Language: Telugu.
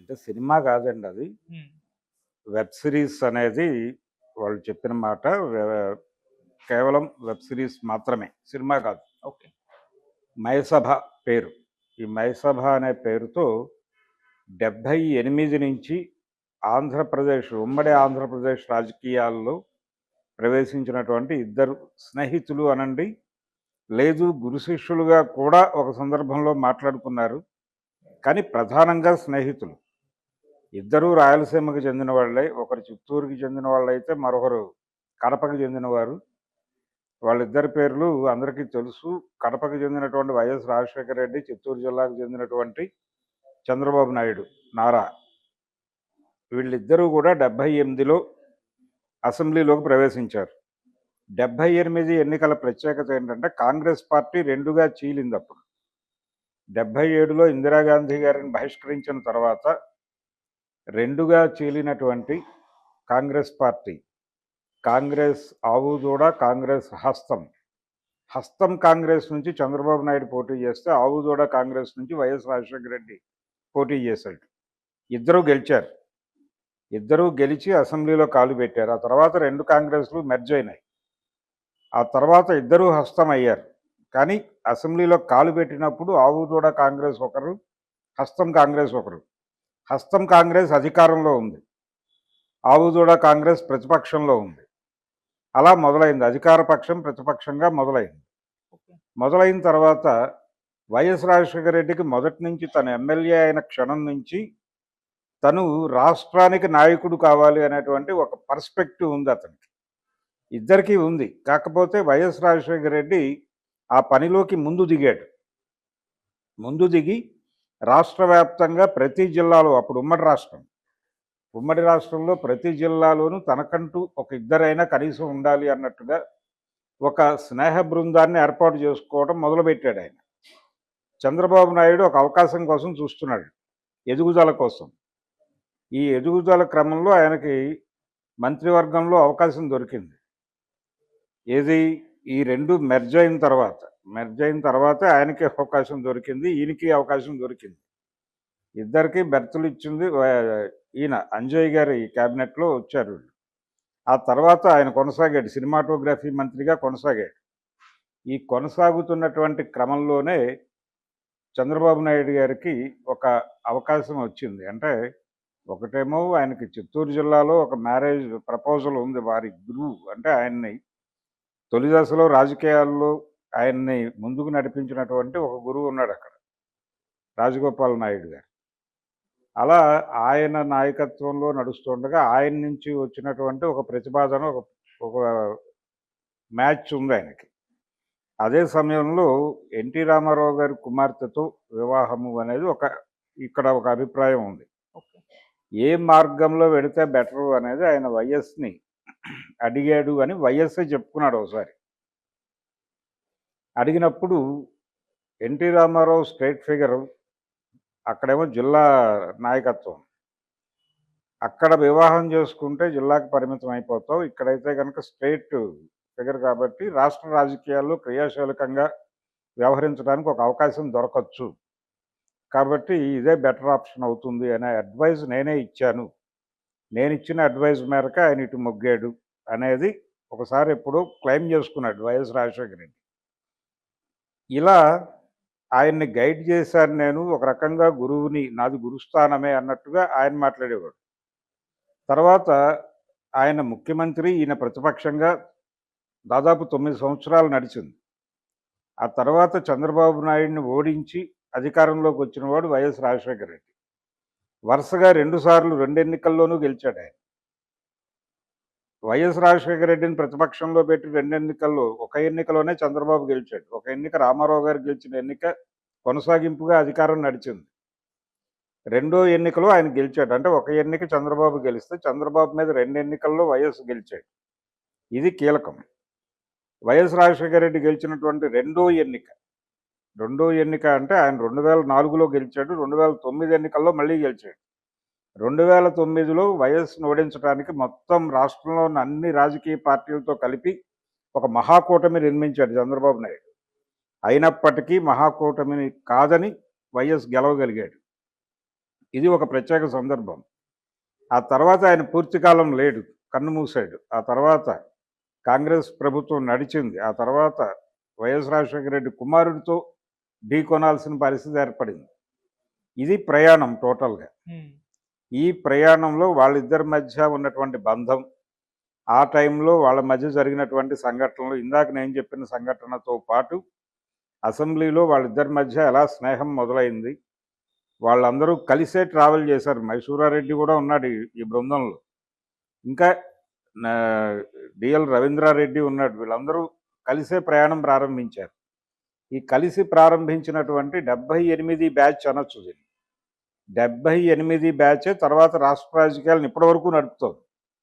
అంటే సినిమా కాదండి అది. హ్మ్. వెబ్ సిరీస్ అనేది వాళ్ళు చెప్పిన మాట. కేవలం వెబ్ సిరీస్ మాత్రమే. సినిమా కాదు. ఓకే. 'మైసభ' పేరు. ఈ 'మైసభ' అనే పేరుతో 78 నుంచి ఉమ్మడి ఆంధ్రప్రదేశ్ రాజకీయాల్లో ప్రవేశించినటువంటి ఇద్దరు స్నేహితులు అనండి, లేదు గురు శిష్యులుగా కూడా ఒక సందర్భంలో మాట్లాడుకున్నారు. కానీ ప్రధానంగా స్నేహితులు. ఇద్దరూ రాయలసీమకు చెందిన వాళ్ళే. ఒకరు చిత్తూరుకి చెందిన వాళ్ళైతే మరొకరు కడపకు చెందినవారు. వాళ్ళిద్దరి పేర్లు అందరికీ తెలుసు. కడపకు చెందినటువంటి వైఎస్ రాజశేఖర రెడ్డి, చిత్తూరు జిల్లాకు చెందినటువంటి చంద్రబాబు నాయుడు నారా. వీళ్ళిద్దరూ కూడా 78లో అసెంబ్లీలోకి ప్రవేశించారు. 78 ఎన్నికల ప్రత్యేకత ఏంటంటే కాంగ్రెస్ పార్టీ రెండుగా చీలింది అప్పుడు. 77లో ఇందిరాగాంధీ గారిని బహిష్కరించిన తర్వాత రెండుగా చీలినటువంటి కాంగ్రెస్ పార్టీ, కాంగ్రెస్ ఆవుదూడ, కాంగ్రెస్ హస్తం. హస్తం కాంగ్రెస్ నుంచి చంద్రబాబు నాయుడు పోటీ చేస్తే ఆవుదూడ కాంగ్రెస్ నుంచి వైఎస్ రాజశేఖర రెడ్డి పోటీ చేశాడు. ఇద్దరూ గెలిచారు. ఇద్దరూ గెలిచి అసెంబ్లీలో కాలు పెట్టారు. ఆ తర్వాత రెండు కాంగ్రెస్లు మెర్జ్ అయినాయి. ఆ తర్వాత ఇద్దరూ హస్తం అయ్యారు. కానీ అసెంబ్లీలో కాలు పెట్టినప్పుడు ఆవుదూడ కాంగ్రెస్ ఒకరు, హస్తం కాంగ్రెస్ ఒకరు. హస్తం కాంగ్రెస్ అధికారంలో ఉంది, ఆవుదూడ కాంగ్రెస్ ప్రతిపక్షంలో ఉంది. అలా మొదలైంది. అధికార పక్షం ప్రతిపక్షంగా మొదలైంది. మొదలైన తర్వాత వైఎస్ రాజశేఖర రెడ్డికి మొదటి నుంచి తన ఎమ్మెల్యే అయిన క్షణం నుంచి తను రాష్ట్రానికి నాయకుడు కావాలి అనేటువంటి ఒక పర్స్పెక్టివ్ ఉంది అతనికి. ఇద్దరికీ ఉంది. కాకపోతే వైఎస్ రాజశేఖర రెడ్డి ఆ పనిలోకి ముందు దిగాడు. ముందు దిగి రాష్ట్ర వ్యాప్తంగా ప్రతి జిల్లాలో, అప్పుడు ఉమ్మడి రాష్ట్రంలో ప్రతి జిల్లాలోనూ తనకంటూ ఒక ఇద్దరైనా కనీసం ఉండాలి అన్నట్టుగా ఒక స్నేహ బృందాన్ని ఏర్పాటు చేసుకోవడం మొదలుపెట్టాడు ఆయన. చంద్రబాబు నాయుడు ఒక అవకాశం కోసం చూస్తున్నాడు, ఎదుగుదల కోసం. ఈ ఎదుగుదల క్రమంలో ఆయనకి మంత్రివర్గంలో అవకాశం దొరికింది. ఏది ఈ రెండు మెర్జ్ అయిన తర్వాత ఆయనకి అవకాశం దొరికింది, ఈయనకి అవకాశం దొరికింది. ఇద్దరికి బెర్తులు ఇచ్చింది ఈయన అంజయ్ గారి క్యాబినెట్లో వచ్చారు. ఆ తర్వాత ఆయన కొనసాగాడు, సినిమాటోగ్రఫీ మంత్రిగా కొనసాగాడు. ఈ కొనసాగుతున్నటువంటి క్రమంలోనే చంద్రబాబు నాయుడు గారికి ఒక అవకాశం వచ్చింది. అంటే ఒకటేమో ఆయనకి చిత్తూరు జిల్లాలో ఒక మ్యారేజ్ ప్రపోజల్ ఉంది వారి గురువు, అంటే ఆయన్ని తొలి దశలో రాజకీయాల్లో ఆయన్ని ముందుకు నడిపించినటువంటి ఒక గురువు ఉన్నాడు అక్కడ, రాజగోపాల్ నాయుడు గారు. అలా ఆయన నాయకత్వంలో నడుస్తుండగా ఆయన నుంచి వచ్చినటువంటి ఒక ప్రతిపాదన, ఒక మ్యాచ్ ఉంది ఆయనకి. అదే సమయంలో ఎన్టీ రామారావు గారి కుమార్తెతో వివాహము అనేది ఇక్కడ ఒక అభిప్రాయం ఉంది. ఏ మార్గంలో వెళితే బెటరు అనేది ఆయన వైఎస్ని అడిగాడు అని వైఎస్ఏ చెప్పుకున్నాడు ఒకసారి. అడిగినప్పుడు ఎన్టీ రామారావు స్టేట్ ఫిగరు, అక్కడేమో జిల్లా నాయకత్వం. అక్కడ వివాహం చేసుకుంటే జిల్లాకు పరిమితం అయిపోతావు, ఇక్కడైతే కనుక స్టేట్ ఫిగర్ కాబట్టి రాష్ట్ర రాజకీయాల్లో క్రియాశీలకంగా వ్యవహరించడానికి ఒక అవకాశం దొరకచ్చు, కాబట్టి ఇదే బెటర్ ఆప్షన్ అవుతుంది అనే అడ్వైజ్ నేనే ఇచ్చాను. నేను ఇచ్చిన అడ్వైజ్ మేరకు ఆయన ఇటు మొగ్గాడు అనేది ఒకసారి ఎప్పుడో క్లెయిమ్ చేసుకున్నాడు వైఎస్ రాజశేఖర రెడ్డి. ఇలా ఆయన్ని గైడ్ చేశాను నేను, ఒక రకంగా గురువుని, నాది గురుస్థానమే అన్నట్టుగా ఆయన మాట్లాడేవాడు. తర్వాత ఆయన ముఖ్యమంత్రి, ఈయన ప్రతిపక్షంగా దాదాపు 9 సంవత్సరాలు నడిచింది. ఆ తర్వాత చంద్రబాబు నాయుడిని ఓడించి అధికారంలోకి వచ్చినవాడు వైఎస్ రాజశేఖర రెడ్డి. వరుసగా 2 సార్లు 2 ఎన్నికల్లోనూ గెలిచాడు ఆయన. వైఎస్ రాజశేఖర రెడ్డిని ప్రతిపక్షంలో పెట్టి 2 ఎన్నికల్లో, ఒక ఎన్నికలోనే చంద్రబాబు గెలిచాడు. ఒక ఎన్నిక రామారావు గారు గెలిచిన ఎన్నిక కొనసాగింపుగా అధికారం నడిచింది. రెండో ఎన్నికలో ఆయన గెలిచాడు. అంటే ఒక ఎన్నిక చంద్రబాబు గెలిస్తే చంద్రబాబు మీద 2 ఎన్నికల్లో వైఎస్ గెలిచాడు. ఇది కీలకం. వైఎస్ రాజశేఖర రెడ్డి గెలిచినటువంటి రెండో ఎన్నిక అంటే ఆయన 2004లో గెలిచాడు, 2009 ఎన్నికల్లో మళ్ళీ గెలిచాడు. 2009లో వైఎస్ను ఓడించడానికి మొత్తం రాష్ట్రంలో ఉన్న అన్ని రాజకీయ పార్టీలతో కలిపి ఒక మహాకూటమి నిర్మించాడు చంద్రబాబు నాయుడు. అయినప్పటికీ మహాకూటమిని కాదని వైఎస్ గెలవగలిగాడు. ఇది ఒక ప్రత్యేక సందర్భం. ఆ తర్వాత ఆయన పూర్తికాలం లేడు, కన్నుమూశాడు. ఆ తర్వాత కాంగ్రెస్ ప్రభుత్వం నడిచింది. ఆ తర్వాత వైఎస్ రాజశేఖర రెడ్డి కుమారుడితో ఢీకొనాల్సిన పరిస్థితి ఏర్పడింది. ఇది ప్రయాణం టోటల్‌గా. ఈ ప్రయాణంలో వాళ్ళిద్దరి మధ్య ఉన్నటువంటి బంధం, ఆ టైంలో వాళ్ళ మధ్య జరిగినటువంటి సంఘటనలు, ఇందాక నేను చెప్పిన సంఘటనతో పాటు అసెంబ్లీలో వాళ్ళిద్దరి మధ్య ఎలా స్నేహం మొదలైంది. వాళ్ళందరూ కలిసే ట్రావెల్ చేశారు. మైసూరారెడ్డి కూడా ఉన్నాడు ఈ బృందంలో. ఇంకా నా డిఎల్ రవీంద్రారెడ్డి ఉన్నాడు. వీళ్ళందరూ కలిసే ప్రయాణం ప్రారంభించారు. ఈ కలిసి ప్రారంభించినటువంటి 78 బ్యాచ్ అనొచ్చు దీన్ని. 78 బ్యాచే తర్వాత రాష్ట్ర రాజకీయాలను ఇప్పటివరకు నడుపుతోంది.